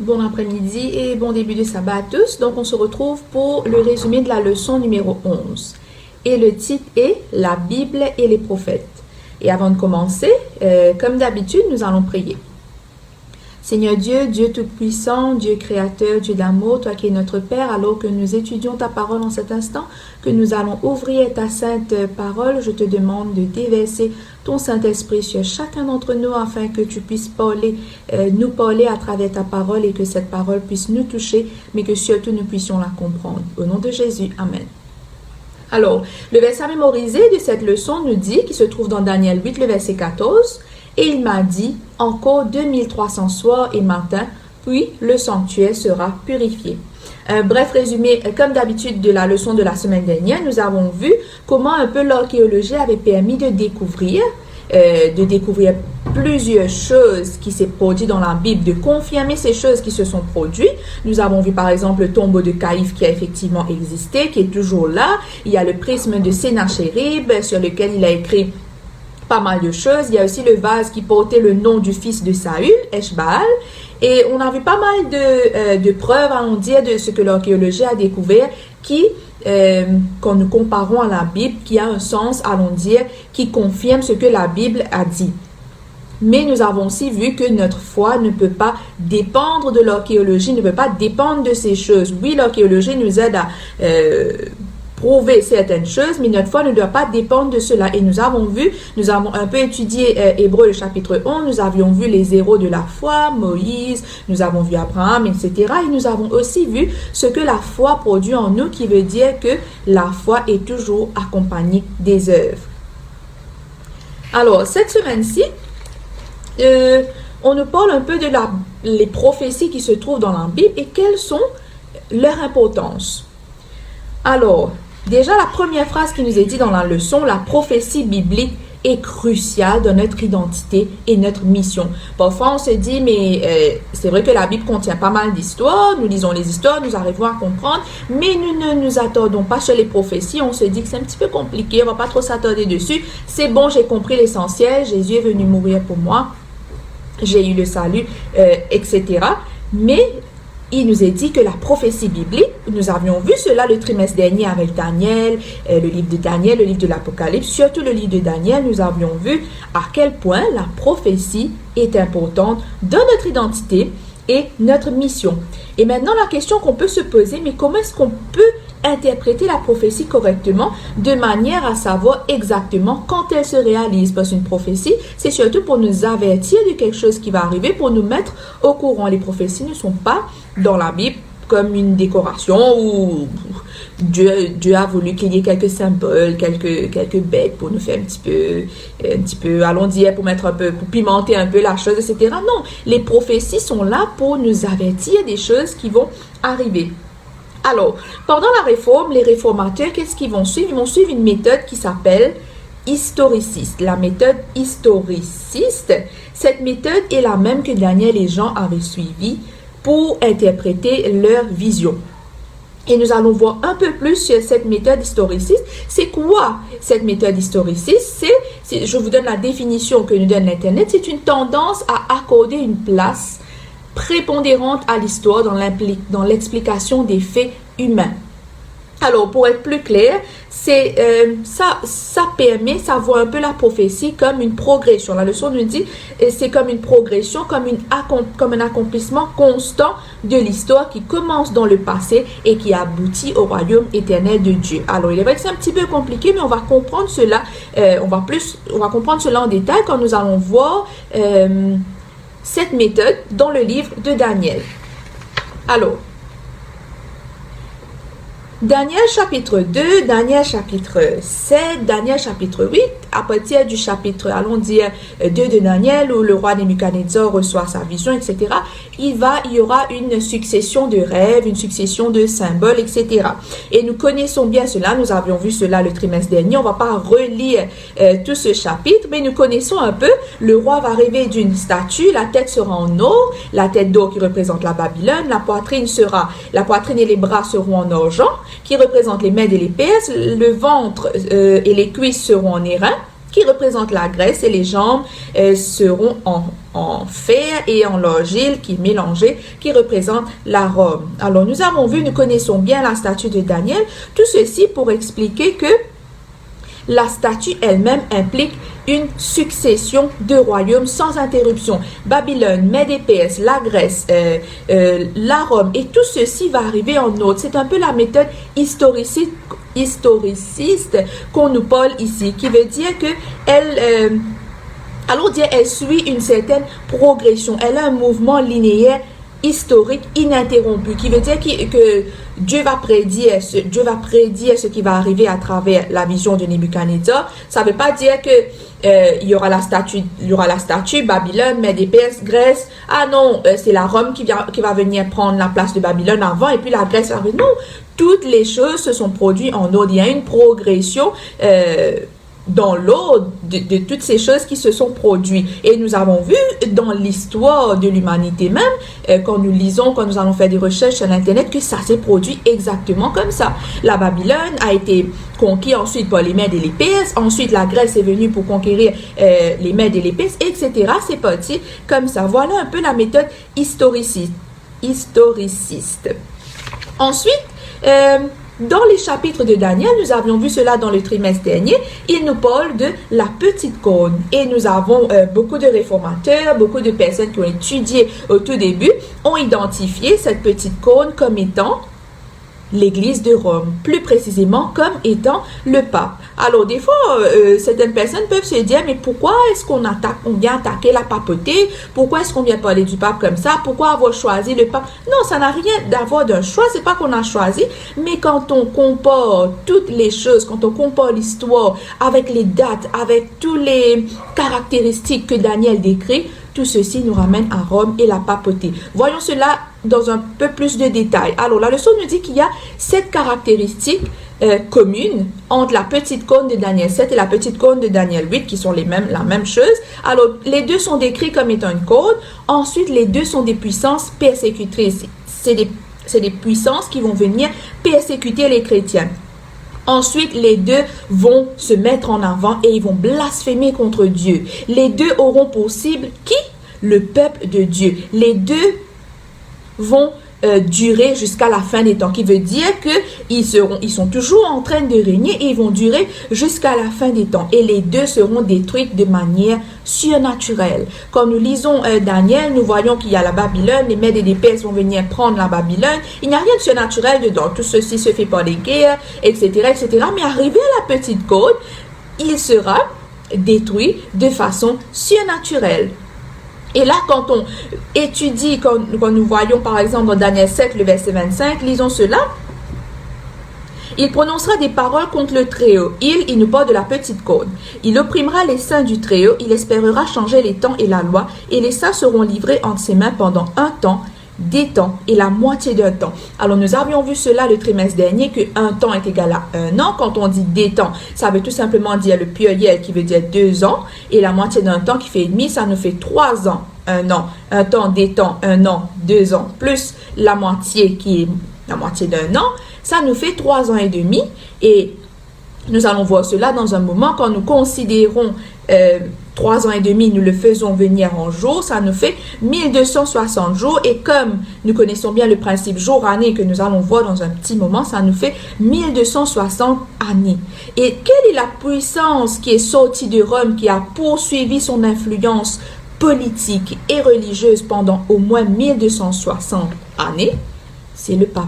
Bon après-midi et bon début de sabbat à tous. Donc on se retrouve pour le résumé de la leçon numéro 11. Et le titre est « La Bible et les prophètes ». Et avant de commencer, comme d'habitude, nous allons prier. Seigneur Dieu, Dieu Tout-Puissant, Dieu Créateur, Dieu d'amour, toi qui es notre Père, alors que nous étudions ta parole en cet instant, que nous allons ouvrir ta sainte parole, je te demande de déverser ton Saint-Esprit sur chacun d'entre nous afin que tu puisses nous parler à travers ta parole et que cette parole puisse nous toucher, mais que surtout nous puissions la comprendre. Au nom de Jésus, Amen. Alors, le verset mémorisé de cette leçon nous dit, qui se trouve dans Daniel 8, le verset 14, « Et il m'a dit, encore 2300 soirs et matins, puis le sanctuaire sera purifié. » Bref résumé, comme d'habitude de la leçon de la semaine dernière, nous avons vu comment un peu l'archéologie avait permis de découvrir plusieurs choses qui s'est produites dans la Bible, de confirmer ces choses qui se sont produites. Nous avons vu par exemple le tombeau de Caïphe qui a effectivement existé, qui est toujours là. Il y a le prisme de Sénachérib sur lequel il a écrit pas mal de choses. Il y a aussi le vase qui portait le nom du fils de Saül, Eshbaal. Et on a vu pas mal de preuves, allons dire, de ce que l'archéologie a découvert qui, quand nous comparons à la Bible, qui a un sens, allons dire, qui confirme ce que la Bible a dit. Mais nous avons aussi vu que notre foi ne peut pas dépendre de l'archéologie, ne peut pas dépendre de ces choses. Oui, l'archéologie nous aide à prouver certaines choses, mais notre foi ne doit pas dépendre de cela. Et nous avons un peu étudié Hébreux le chapitre 11, nous avions vu les héros de la foi, Moïse, nous avons vu Abraham, etc. Et nous avons aussi vu ce que la foi produit en nous, qui veut dire que la foi est toujours accompagnée des œuvres. Alors, cette semaine-ci, on nous parle un peu de les prophéties qui se trouvent dans la Bible et quelles sont leur importance. Alors, déjà la première phrase qui nous est dite dans la leçon, la prophétie biblique est cruciale dans notre identité et notre mission. Parfois on se dit, mais c'est vrai que la Bible contient pas mal d'histoires, nous lisons les histoires, nous arrivons à comprendre, mais nous ne nous attardons pas sur les prophéties, on se dit que c'est un petit peu compliqué, on va pas trop s'attarder dessus, c'est bon, j'ai compris l'essentiel, Jésus est venu mourir pour moi, j'ai eu le salut, etc. Mais il nous est dit que la prophétie biblique, nous avions vu cela le trimestre dernier avec Daniel, le livre de Daniel, le livre de l'Apocalypse, surtout le livre de Daniel, nous avions vu à quel point la prophétie est importante dans notre identité et notre mission. Et maintenant, la question qu'on peut se poser, mais comment est-ce qu'on peut interpréter la prophétie correctement de manière à savoir exactement quand elle se réalise? Parce qu'une prophétie, c'est surtout pour nous avertir de quelque chose qui va arriver, pour nous mettre au courant. Les prophéties ne sont pas dans la Bible comme une décoration où Dieu a voulu qu'il y ait quelques symboles, quelques bêtes pour nous faire un petit peu, allons dire, pour mettre un peu, pour pimenter un peu la chose, etc. Non, les prophéties sont là pour nous avertir des choses qui vont arriver. Alors, pendant la réforme, les réformateurs, qu'est-ce qu'ils vont suivre? Ils vont suivre une méthode qui s'appelle historiciste. La méthode historiciste, cette méthode est la même que Daniel et Jean avaient suivi pour interpréter leur vision. Et nous allons voir un peu plus sur cette méthode historiciste. C'est quoi cette méthode historiciste? Je vous donne la définition que nous donne l'Internet. C'est une tendance à accorder une place prépondérante à l'histoire dans l'explication des faits humains. Alors, pour être plus clair, ça voit un peu la prophétie comme une progression. La leçon nous dit, c'est comme une progression, comme un accomplissement constant de l'histoire qui commence dans le passé et qui aboutit au royaume éternel de Dieu. Alors, il est vrai que c'est un petit peu compliqué, mais on va comprendre cela, on va comprendre cela en détail quand nous allons voir cette méthode dans le livre de Daniel. Alors, Daniel chapitre 2, Daniel chapitre 7, Daniel chapitre 8, à partir du chapitre, allons dire, 2 de Daniel, où le roi Nebuchadnezzar reçoit sa vision, etc., il y aura une succession de rêves, une succession de symboles, etc. Et nous connaissons bien cela, nous avions vu cela le trimestre dernier, on ne va pas relire tout ce chapitre, mais nous connaissons un peu, le roi va rêver d'une statue, la tête sera en or, la tête d'or qui représente la Babylone, la poitrine et les bras seront en argent, qui représente les Mèdes et les Perses, le ventre et les cuisses seront en airain, qui représente la Grèce, et les jambes seront en fer et en l'argile qui est mélangée, qui représente la Rome. Alors nous avons vu, nous connaissons bien la statue de Daniel, tout ceci pour expliquer que la statue elle-même implique une succession de royaumes sans interruption. Babylone, Mède et Perse, la Grèce, la Rome, et tout ceci va arriver en ordre. C'est un peu la méthode historiciste qu'on nous parle ici, qui veut dire que elle suit une certaine progression. Elle a un mouvement linéaire historique ininterrompu, qui veut dire que Dieu va prédire ce qui va arriver à travers la vision de Nebuchadnezzar. Ça ne veut pas dire que il y aura la statue Babylone, Mède et Perse, Grèce. Ah non, c'est la Rome qui va venir prendre la place de Babylone avant, et puis la Grèce va venir. Non, toutes les choses se sont produites en ordre. Il y a une progression dans l'ordre de toutes ces choses qui se sont produites. Et nous avons vu dans l'histoire de l'humanité même, quand nous allons faire des recherches sur Internet, que ça s'est produit exactement comme ça. La Babylone a été conquise ensuite par les Mèdes et les Perses, ensuite la Grèce est venue pour conquérir les Mèdes et les Perses, etc. C'est parti comme ça. Voilà un peu la méthode historiciste. Ensuite, dans les chapitres de Daniel, nous avions vu cela dans le trimestre dernier, il nous parle de la petite cône. Et nous avons beaucoup de réformateurs, beaucoup de personnes qui ont étudié au tout début, ont identifié cette petite cône comme étant l'Église de Rome, plus précisément comme étant le pape. Alors des fois, certaines personnes peuvent se dire, mais pourquoi est-ce qu'on vient attaquer la papauté? Pourquoi est-ce qu'on vient parler du pape comme ça? Pourquoi avoir choisi le pape? Non, ça n'a rien d'avoir d'un choix, c'est pas qu'on a choisi, mais quand on compare toutes les choses, quand on compare l'histoire avec les dates, avec toutes les caractéristiques que Daniel décrit, tout ceci nous ramène à Rome et la papauté. Voyons cela dans un peu plus de détails. Alors, la leçon nous dit qu'il y a 7 caractéristiques communes entre la petite cône de Daniel 7 et la petite cône de Daniel 8, qui sont la même chose. Alors, les deux sont décrits comme étant une cône. Ensuite, les deux sont des puissances persécutrices. C'est des puissances qui vont venir persécuter les chrétiens. Ensuite, les deux vont se mettre en avant et ils vont blasphémer contre Dieu. Les deux auront pour cible qui? Le peuple de Dieu. Les deux vont durer jusqu'à la fin des temps, qui veut dire qu'ils sont toujours en train de régner et ils vont durer jusqu'à la fin des temps. Et les deux seront détruits de manière surnaturelle. Quand nous lisons Daniel, nous voyons qu'il y a la Babylone, les Mèdes et les Perses vont venir prendre la Babylone. Il n'y a rien de surnaturel dedans. Tout ceci se fait par les guerres, etc., etc. Mais arrivé à la petite côte, il sera détruit de façon surnaturelle. Et là, quand on étudie, quand nous voyons par exemple dans Daniel 7, le verset 25, lisons cela. Il prononcera des paroles contre le Très-Haut. Il nous parle de la petite cône. Il opprimera les saints du Très-Haut. Il espérera changer les temps et la loi. Et les saints seront livrés entre ses mains pendant un temps, des temps et la moitié d'un temps. Alors nous avions vu cela le trimestre dernier, que un temps est égal à un an. Quand on dit des temps, ça veut tout simplement dire le pluriel qui veut dire 2 ans, et la moitié d'un temps qui fait demi, ça nous fait 3 ans, un an, un temps, des temps, un an, 2 ans, plus la moitié qui est la moitié d'un an, ça nous fait 3 ans et demi. Et nous allons voir cela dans un moment quand nous considérons 3 ans et demi, nous le faisons venir en jours, ça nous fait 1260 jours. Et comme nous connaissons bien le principe jour-année que nous allons voir dans un petit moment, ça nous fait 1260 années. Et quelle est la puissance qui est sortie de Rome, qui a poursuivi son influence politique et religieuse pendant au moins 1260 années? C'est le pape.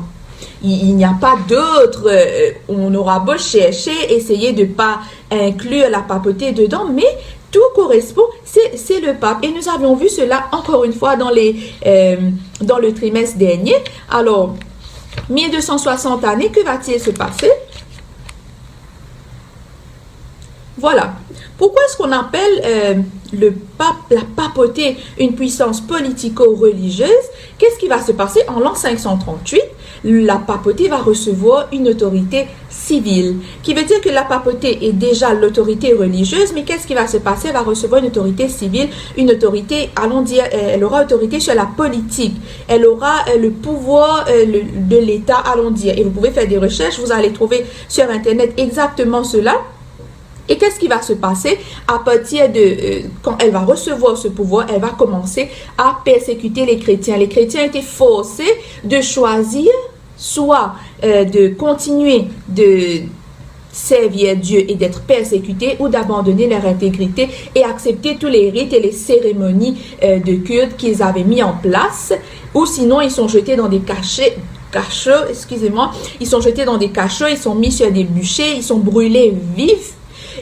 Il n'y a pas d'autre, on aura beau chercher, essayer de ne pas inclure la papauté dedans, mais tout correspond, c'est le pape. Et nous avions vu cela encore une fois dans le trimestre dernier. Alors, 1260 années, que va-t-il se passer? Voilà. Pourquoi est-ce qu'on appelle la papauté une puissance politico-religieuse? Qu'est-ce qui va se passer en l'an 538? La papauté va recevoir une autorité civile, qui veut dire que la papauté est déjà l'autorité religieuse, mais qu'est-ce qui va se passer? Elle va recevoir une autorité civile, une autorité, allons dire, elle aura autorité sur la politique, elle aura le pouvoir de l'État, allons dire, et vous pouvez faire des recherches, vous allez trouver sur Internet exactement cela. Et qu'est-ce qui va se passer à partir de quand elle va recevoir ce pouvoir, elle va commencer à persécuter les chrétiens. Les chrétiens étaient forcés de choisir soit de continuer de servir Dieu et d'être persécutés ou d'abandonner leur intégrité et accepter tous les rites et les cérémonies de culte qu'ils avaient mis en place, ou sinon ils sont jetés dans des cachots, excusez-moi, ils sont jetés dans des cachots, ils sont mis sur des bûchers, ils sont brûlés vifs.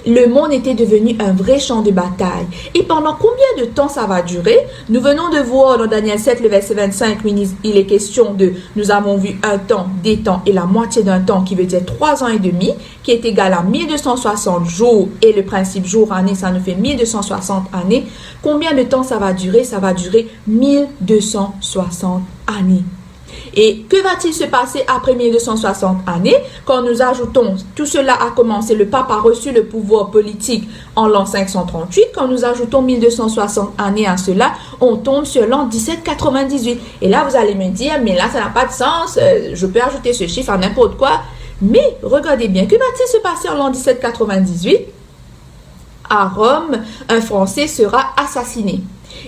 Le monde était devenu un vrai champ de bataille. Et pendant combien de temps ça va durer? Nous venons de voir dans Daniel 7, le verset 25, il est question de, nous avons vu un temps, des temps et la moitié d'un temps qui veut dire 3 ans et demi, qui est égal à 1260 jours, et le principe jour-année, ça nous fait 1260 années. Combien de temps ça va durer? Ça va durer 1260 années. Et que va-t-il se passer après 1260 années? Quand nous ajoutons, tout cela a commencé, le pape a reçu le pouvoir politique en l'an 538. Quand nous ajoutons 1260 années à cela, on tombe sur l'an 1798. Et là, vous allez me dire, mais là, ça n'a pas de sens, je peux ajouter ce chiffre à n'importe quoi. Mais regardez bien, que va-t-il se passer en l'an 1798? À Rome, un Français sera assassiné.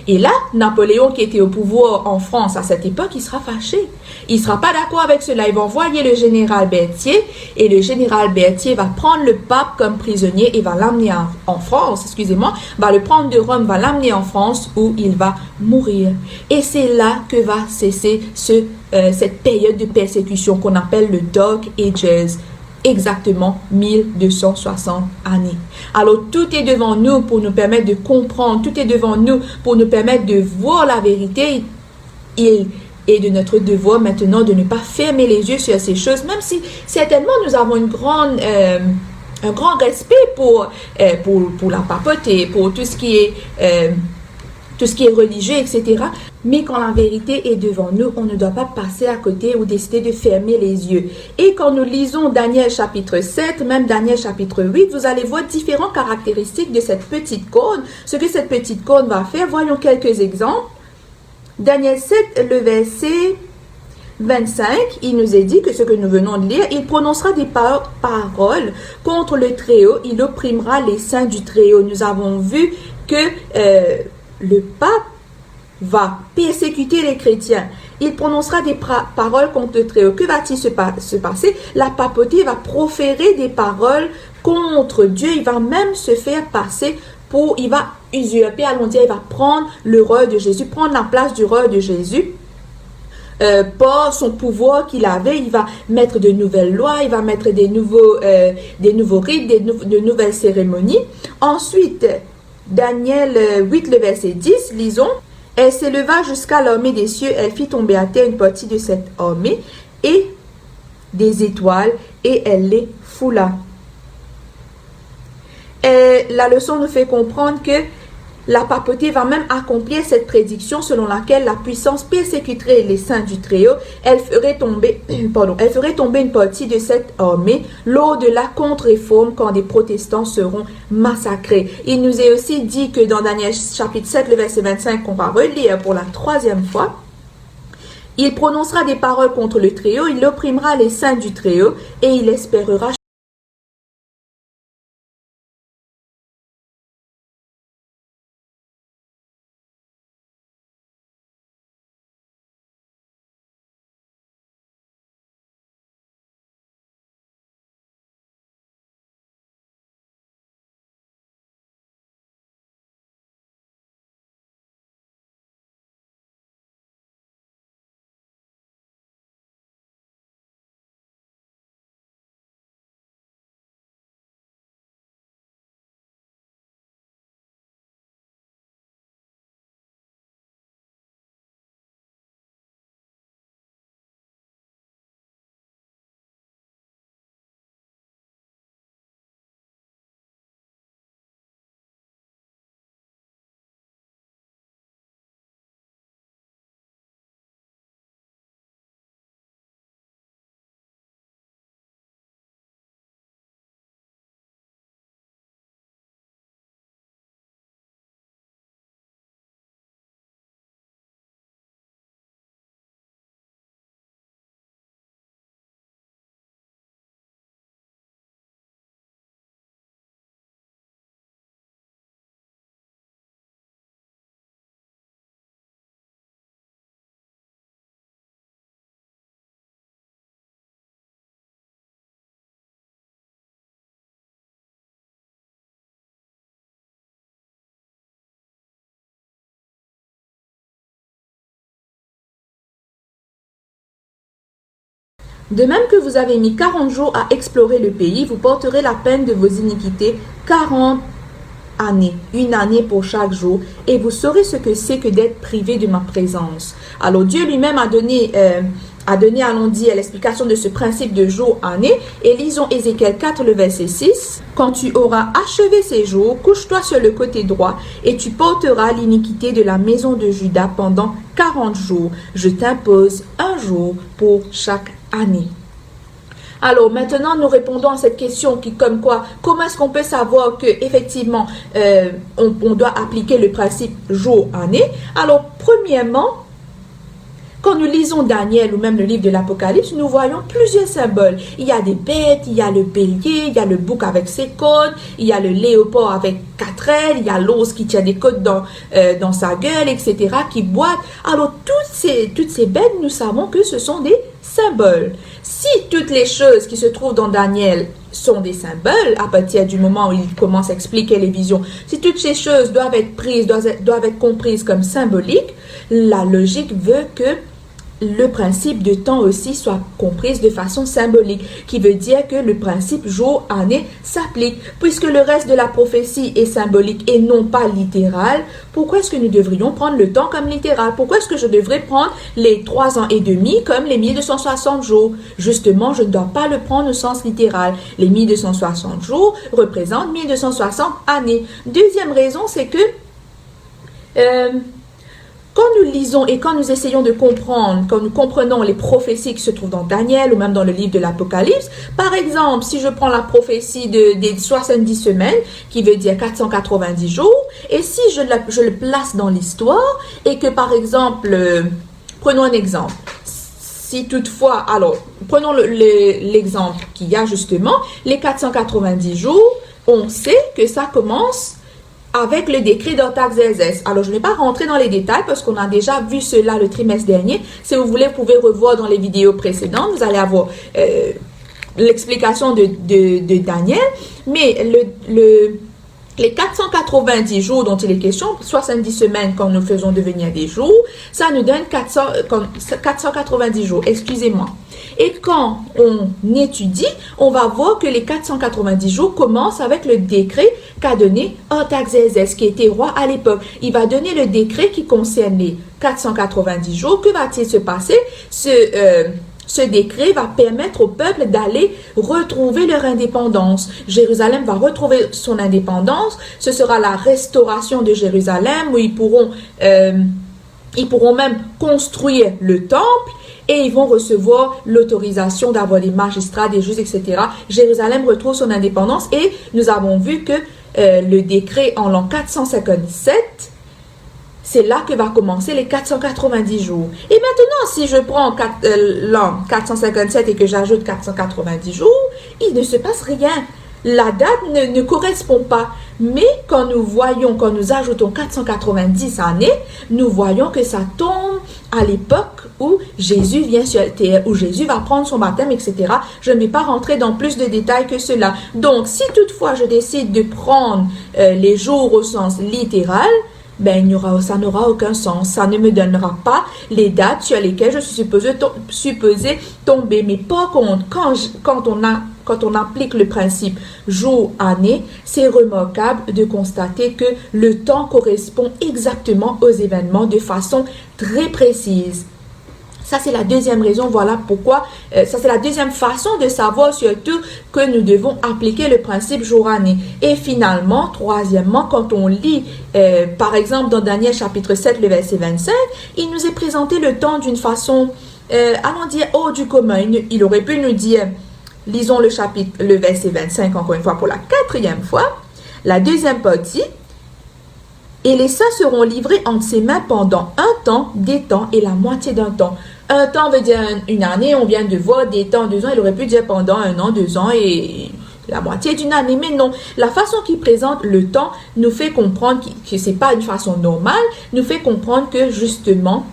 Et là, Napoléon, qui était au pouvoir en France à cette époque, il sera fâché. Il ne sera pas d'accord avec cela. Il va envoyer le général Berthier, et le général Berthier va prendre le pape comme prisonnier et va l'amener en France, excusez-moi, va le prendre de Rome, va l'amener en France où il va mourir. Et c'est là que va cesser cette période de persécution qu'on appelle le Dark Ages. Exactement 1260 années. Alors tout est devant nous pour nous permettre de comprendre, tout est devant nous pour nous permettre de voir la vérité. Il est de notre devoir maintenant de ne pas fermer les yeux sur ces choses, même si certainement nous avons un grand respect pour la papauté, pour tout ce qui est religieux, etc. Mais quand la vérité est devant nous, on ne doit pas passer à côté ou décider de fermer les yeux. Et quand nous lisons Daniel chapitre 7, même Daniel chapitre 8, vous allez voir différentes caractéristiques de cette petite corne. Ce que cette petite corne va faire, voyons quelques exemples. Daniel 7, le verset 25, il nous est dit que ce que nous venons de lire, il prononcera des paroles contre le Très-Haut, il opprimera les saints du Très-Haut. Nous avons vu que le pape va persécuter les chrétiens. Il prononcera des paroles contre le Très-Haut. Que va-t-il se passer? La papauté va proférer des paroles contre Dieu. Il va même se faire passer il va usurper, allons dire, il va prendre le rôle de Jésus, prendre la place du rôle de Jésus. Par son pouvoir qu'il avait, il va mettre de nouvelles lois, il va mettre des nouveaux rites, de nouvelles cérémonies. Ensuite, Daniel 8, le verset 10, lisons. Elle s'éleva jusqu'à l'armée des cieux, elle fit tomber à terre une partie de cette armée et des étoiles, et elle les foula. Et la leçon nous fait comprendre que la papauté va même accomplir cette prédiction selon laquelle la puissance persécuterait les saints du Très-Haut. Elle ferait tomber une partie de cette armée lors de la contre-réforme quand des protestants seront massacrés. Il nous est aussi dit que dans Daniel chapitre 7, le verset 25, qu'on va relire pour la 3e fois, il prononcera des paroles contre le Très-Haut, il opprimera les saints du Très-Haut et il espérera De même que vous avez mis 40 jours à explorer le pays, vous porterez la peine de vos iniquités 40 années, une année pour chaque jour, et vous saurez ce que c'est que d'être privé de ma présence. Alors Dieu lui-même a donné, allons dire, l'explication de ce principe de jour-année, et lisons Ézéchiel 4, le verset 6. Quand tu auras achevé ces jours, couche-toi sur le côté droit, et tu porteras l'iniquité de la maison de Juda pendant 40 jours. Je t'impose un jour pour chaque année. Alors maintenant, nous répondons à cette question qui, comme quoi, comment est-ce qu'on peut savoir que effectivement on doit appliquer le principe jour-année? Alors, premièrement, quand nous lisons Daniel ou même le livre de l'Apocalypse, nous voyons plusieurs symboles. Il y a des bêtes, il y a le bélier, il y a le bouc avec ses côtes, il y a le léopard avec 4 ailes, il y a l'ours qui tient des côtes dans sa gueule, etc., qui boite. Alors, toutes ces bêtes, nous savons que ce sont des symboles. Si toutes les choses qui se trouvent dans Daniel sont des symboles, à partir du moment où il commence à expliquer les visions, si toutes ces choses doivent être prises, doivent être comprises comme symboliques, la logique veut que le principe de temps aussi soit compris de façon symbolique, qui veut dire que le principe jour-année s'applique. Puisque le reste de la prophétie est symbolique et non pas littéral, pourquoi est-ce que nous devrions prendre le temps comme littéral? Pourquoi est-ce que je devrais prendre les 3 ans et demi comme les 1260 jours? Justement, je ne dois pas le prendre au sens littéral. Les 1260 jours représentent 1260 années. Deuxième raison, c'est que quand nous lisons et quand nous essayons de comprendre, quand nous comprenons les prophéties qui se trouvent dans Daniel ou même dans le livre de l'Apocalypse, par exemple, si je prends la prophétie des 70 semaines, qui veut dire 490 jours, et si je le place dans l'histoire, et que par exemple, prenons un exemple, si toutefois, alors, prenons l'exemple qu'il y a justement, les 490 jours, on sait que ça commence avec le décret d'Artaxerxès. Alors, je ne vais pas rentrer dans les détails parce qu'on a déjà vu cela le trimestre dernier. Si vous voulez, vous pouvez revoir dans les vidéos précédentes. Vous allez avoir l'explication de Daniel. Mais les 490 jours dont il est question, 70 semaines quand nous faisons devenir des jours, ça nous donne 490 jours, excusez-moi. Et quand on étudie, on va voir que les 490 jours commencent avec le décret qu'a donné Artaxerxès, qui était roi à l'époque. Il va donner le décret qui concerne les 490 jours. Que va-t-il se passer? Ce décret va permettre au peuple d'aller retrouver leur indépendance. Jérusalem va retrouver son indépendance. Ce sera la restauration de Jérusalem où ils pourront même construire le temple et ils vont recevoir l'autorisation d'avoir des magistrats, des juges, etc. Jérusalem retrouve son indépendance et nous avons vu que le décret en l'an 457, c'est là que va commencer les 490 jours. Et maintenant, si je prends l'an 457 et que j'ajoute 490 jours, il ne se passe rien. La date ne correspond pas. Mais quand nous ajoutons 490 années, nous voyons que ça tombe à l'époque où Jésus vient sur la terre, où Jésus va prendre son baptême, etc. Je ne vais pas rentrer dans plus de détails que cela. Donc, si toutefois je décide de prendre les jours au sens littéral, ben, ça n'aura aucun sens. Ça ne me donnera pas les dates sur lesquelles je suis supposée tomber. Mais par contre, quand on applique le principe jour-année, c'est remarquable de constater que le temps correspond exactement aux événements de façon très précise. Ça, c'est la deuxième raison, voilà pourquoi, ça c'est la deuxième façon de savoir surtout que nous devons appliquer le principe jour-année. Et finalement, troisièmement, quand on lit, par exemple, dans Daniel chapitre 7, le verset 25, il nous est présenté le temps d'une façon, allons dire, hors du commun. Il aurait pu nous dire, lisons le verset 25, encore une fois, pour la 4e fois, la deuxième partie, et les saints seront livrés entre ses mains pendant un temps, des temps et la moitié d'un temps. Un temps veut dire une année, on vient de voir, des temps, 2 ans, il aurait pu dire pendant 1 an, 2 ans et la moitié d'une année, mais non. La façon qu'il présente le temps nous fait comprendre que ce n'est pas une façon normale, nous fait comprendre que justement,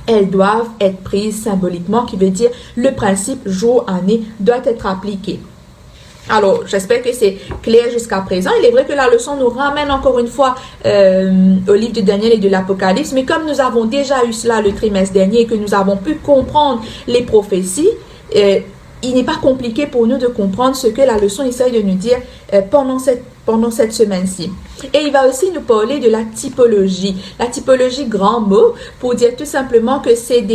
elles doivent être prises symboliquement, qui veut dire le principe jour-année doit être appliqué. Alors, j'espère que c'est clair jusqu'à présent. Il est vrai que la leçon nous ramène encore une fois au livre de Daniel et de l'Apocalypse, mais comme nous avons déjà eu cela le trimestre dernier et que nous avons pu comprendre les prophéties, il n'est pas compliqué pour nous de comprendre ce que la leçon essaye de nous dire pendant cette semaine-ci. Et il va aussi nous parler de la typologie. La typologie, grand mot, pour dire tout simplement que c'est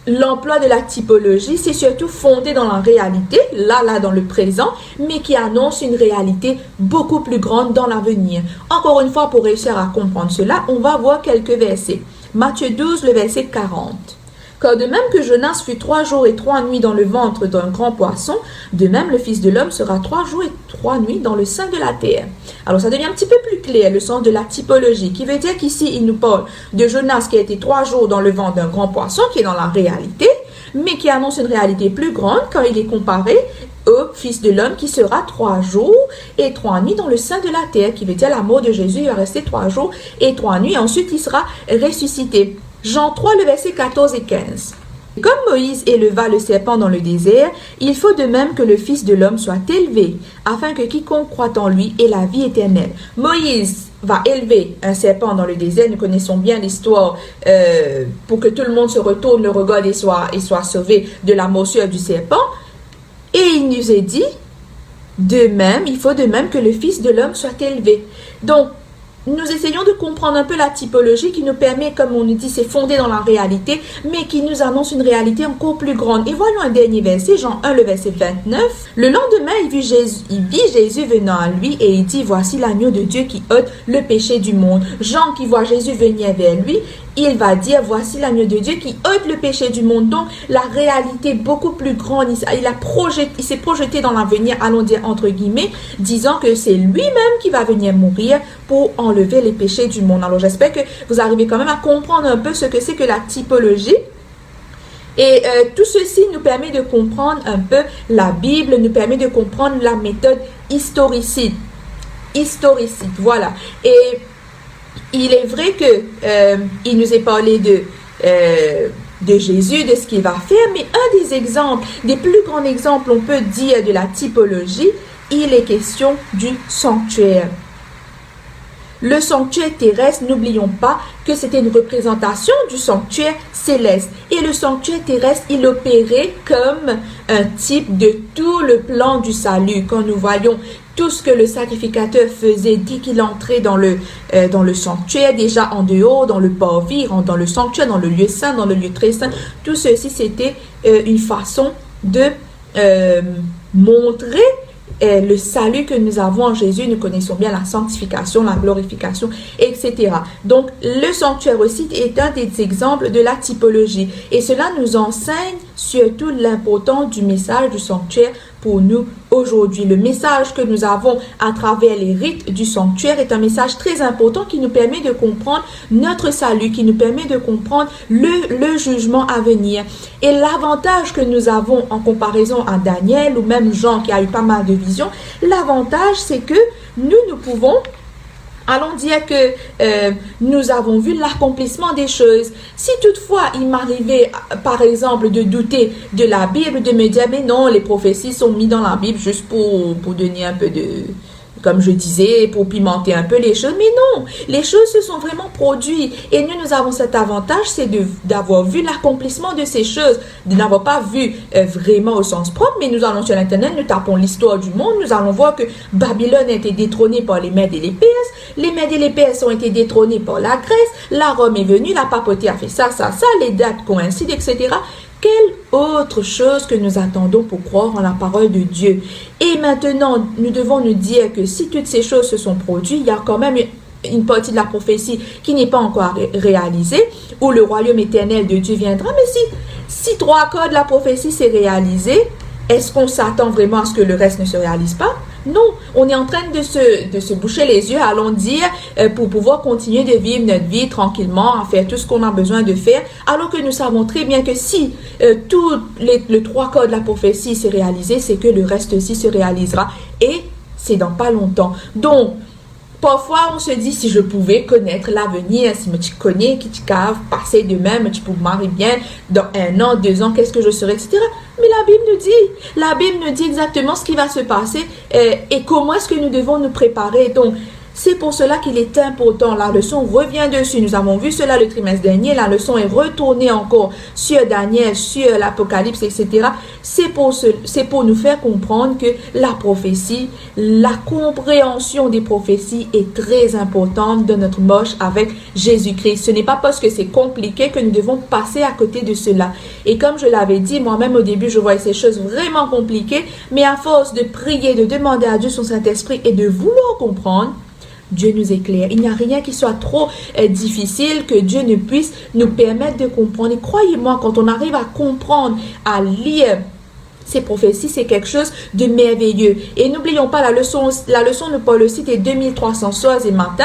l'emploi de la typologie, c'est surtout fondé dans la réalité, là, dans le présent, mais qui annonce une réalité beaucoup plus grande dans l'avenir. Encore une fois, pour réussir à comprendre cela, on va voir quelques versets. Matthieu 12, le verset 40. Car de même que Jonas fut 3 jours et 3 nuits dans le ventre d'un grand poisson, de même le Fils de l'homme sera 3 jours et 3 nuits dans le sein de la terre. Alors ça devient un petit peu plus clair, le sens de la typologie, qui veut dire qu'ici il nous parle de Jonas qui a été 3 jours dans le ventre d'un grand poisson, qui est dans la réalité, mais qui annonce une réalité plus grande quand il est comparé au Fils de l'homme qui sera 3 jours et 3 nuits dans le sein de la terre, qui veut dire la mort de Jésus, il va rester 3 jours et 3 nuits, et ensuite il sera ressuscité. Jean 3, le verset 14 et 15. Comme Moïse éleva le serpent dans le désert, il faut de même que le Fils de l'homme soit élevé, afin que quiconque croit en lui ait la vie éternelle. Moïse va élever un serpent dans le désert. Nous connaissons bien l'histoire pour que tout le monde se retourne le regard et soit sauvé de la morsure du serpent. Et il nous est dit, il faut de même que le Fils de l'homme soit élevé. Donc, nous essayons de comprendre un peu la typologie qui nous permet, comme on nous dit, c'est fondé dans la réalité, mais qui nous annonce une réalité encore plus grande. Et voyons un dernier verset, Jean 1, le verset 29. Le lendemain, il vit Jésus venant à lui et il dit, voici l'agneau de Dieu qui ôte le péché du monde. Jean qui voit Jésus venir vers lui, il va dire, voici l'agneau de Dieu qui ôte le péché du monde. Donc, la réalité beaucoup plus grande, il s'est projeté dans l'avenir, allons dire entre guillemets, disant que c'est lui-même qui va venir mourir pour enlever les péchés du monde. Alors, j'espère que vous arrivez quand même à comprendre un peu ce que c'est que la typologie. Et tout ceci nous permet de comprendre un peu la Bible, nous permet de comprendre la méthode historiciste, voilà. Et il est vrai que il nous est parlé de Jésus, de ce qu'il va faire, mais un des exemples, des plus grands exemples, on peut dire, de la typologie, il est question du sanctuaire. Le sanctuaire terrestre, n'oublions pas que c'était une représentation du sanctuaire céleste. Et le sanctuaire terrestre, il opérait comme un type de tout le plan du salut. Quand nous voyons tout ce que le sacrificateur faisait dès qu'il entrait dans le sanctuaire, déjà en dehors, dans le parvis, dans le sanctuaire, dans le lieu saint, dans le lieu très saint, tout ceci, c'était une façon de montrer le salut que nous avons en Jésus. Nous connaissons bien la sanctification, la glorification, etc. Donc, le sanctuaire aussi est un des exemples de la typologie. Et cela nous enseigne surtout l'importance du message du sanctuaire pour nous aujourd'hui. Le message que nous avons à travers les rites du sanctuaire est un message très important qui nous permet de comprendre notre salut, qui nous permet de comprendre le jugement à venir. Et l'avantage que nous avons en comparaison à Daniel ou même Jean qui a eu pas mal de visions, l'avantage c'est que nous pouvons, allons dire que nous avons vu l'accomplissement des choses. Si toutefois il m'arrivait, par exemple, de douter de la Bible, de me dire, mais non, les prophéties sont mises dans la Bible juste pour donner un peu de, comme je disais, pour pimenter un peu les choses. Mais non, les choses se sont vraiment produites. Et nous avons cet avantage, c'est d'avoir vu l'accomplissement de ces choses, de n'avoir pas vu vraiment au sens propre, mais nous allons sur Internet, nous tapons l'histoire du monde, nous allons voir que Babylone a été détrônée par les Mèdes et les Perses, les Mèdes et les Perses ont été détrônés par la Grèce, la Rome est venue, la papauté a fait ça, les dates coïncident, etc. Quelle autre chose que nous attendons pour croire en la parole de Dieu? Et maintenant, nous devons nous dire que si toutes ces choses se sont produites, il y a quand même une partie de la prophétie qui n'est pas encore réalisée, où le royaume éternel de Dieu viendra. Mais si 3/4 de la prophétie s'est réalisée, est-ce qu'on s'attend vraiment à ce que le reste ne se réalise pas? Non, on est en train de se boucher les yeux, allons dire, pour pouvoir continuer de vivre notre vie tranquillement, à faire tout ce qu'on a besoin de faire, alors que nous savons très bien que si le 3/4 de la prophétie s'est réalisé, c'est que le reste aussi se réalisera, et c'est dans pas longtemps. Donc, parfois, on se dit, si je pouvais connaître l'avenir, si tu connais, qui tu caves, passer demain, tu peux marier bien, dans 1 an, 2 ans, qu'est-ce que je serai, etc. Mais la Bible nous dit exactement ce qui va se passer et comment est-ce que nous devons nous préparer. Donc, C'est pour cela qu'il est important. La leçon revient dessus. Nous avons vu cela le trimestre dernier. La leçon est retournée encore sur Daniel, sur l'Apocalypse, etc. C'est pour nous faire comprendre que la prophétie, la compréhension des prophéties est très importante dans notre marche avec Jésus-Christ. Ce n'est pas parce que c'est compliqué que nous devons passer à côté de cela. Et comme je l'avais dit, moi-même au début, je voyais ces choses vraiment compliquées, mais à force de prier, de demander à Dieu son Saint-Esprit et de vouloir comprendre, Dieu nous éclaire. Il n'y a rien qui soit trop difficile que Dieu ne puisse nous permettre de comprendre. Et croyez-moi, quand on arrive à comprendre, à lire ces prophéties, c'est quelque chose de merveilleux. Et n'oublions pas la leçon de Paul aussi des 2300 soirs et matins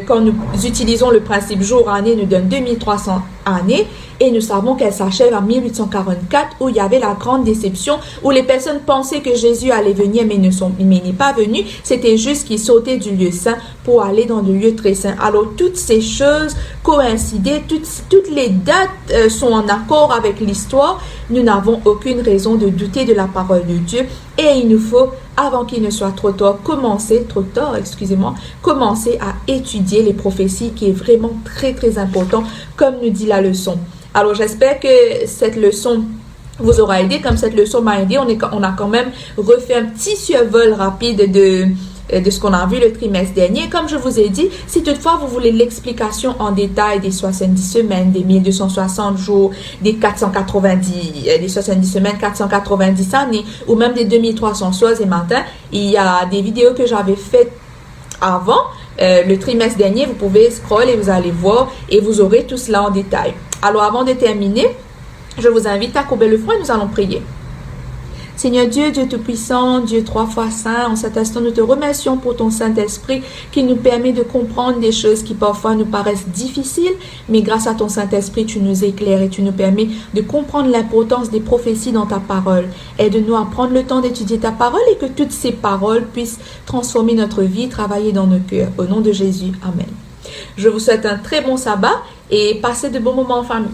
quand nous utilisons le principe jour-année, nous donne 2300 années. Et nous savons qu'elle s'achève en 1844 où il y avait la grande déception, où les personnes pensaient que Jésus allait venir mais n'est pas venu. C'était juste qu'il sautait du lieu saint pour aller dans le lieu très saint. Alors toutes ces choses coïncidaient, toutes les dates sont en accord avec l'histoire. Nous n'avons aucune raison de douter de la parole de Dieu. Et il nous faut, avant qu'il ne soit trop tard, commencer à étudier les prophéties, qui est vraiment très très important, comme nous dit la leçon. Alors j'espère que cette leçon vous aura aidé, comme cette leçon m'a aidé. On a quand même refait un petit survol rapide de ce qu'on a vu le trimestre dernier. Comme je vous ai dit, si toutefois vous voulez l'explication en détail des 70 semaines, des 1260 jours, des 70 semaines, 490 années, ou même des 2300 soirs et matins, il y a des vidéos que j'avais faites avant le trimestre dernier. Vous pouvez scroller et vous allez voir et vous aurez tout cela en détail. Alors avant de terminer, je vous invite à courber le front et nous allons prier. Seigneur Dieu, Dieu Tout-Puissant, Dieu trois fois saint, en cet instant nous te remercions pour ton Saint-Esprit qui nous permet de comprendre des choses qui parfois nous paraissent difficiles, mais grâce à ton Saint-Esprit, tu nous éclaires et tu nous permets de comprendre l'importance des prophéties dans ta parole. Aide-nous à prendre le temps d'étudier ta parole et que toutes ces paroles puissent transformer notre vie, travailler dans nos cœurs. Au nom de Jésus, Amen. Je vous souhaite un très bon sabbat et passez de bons moments en famille.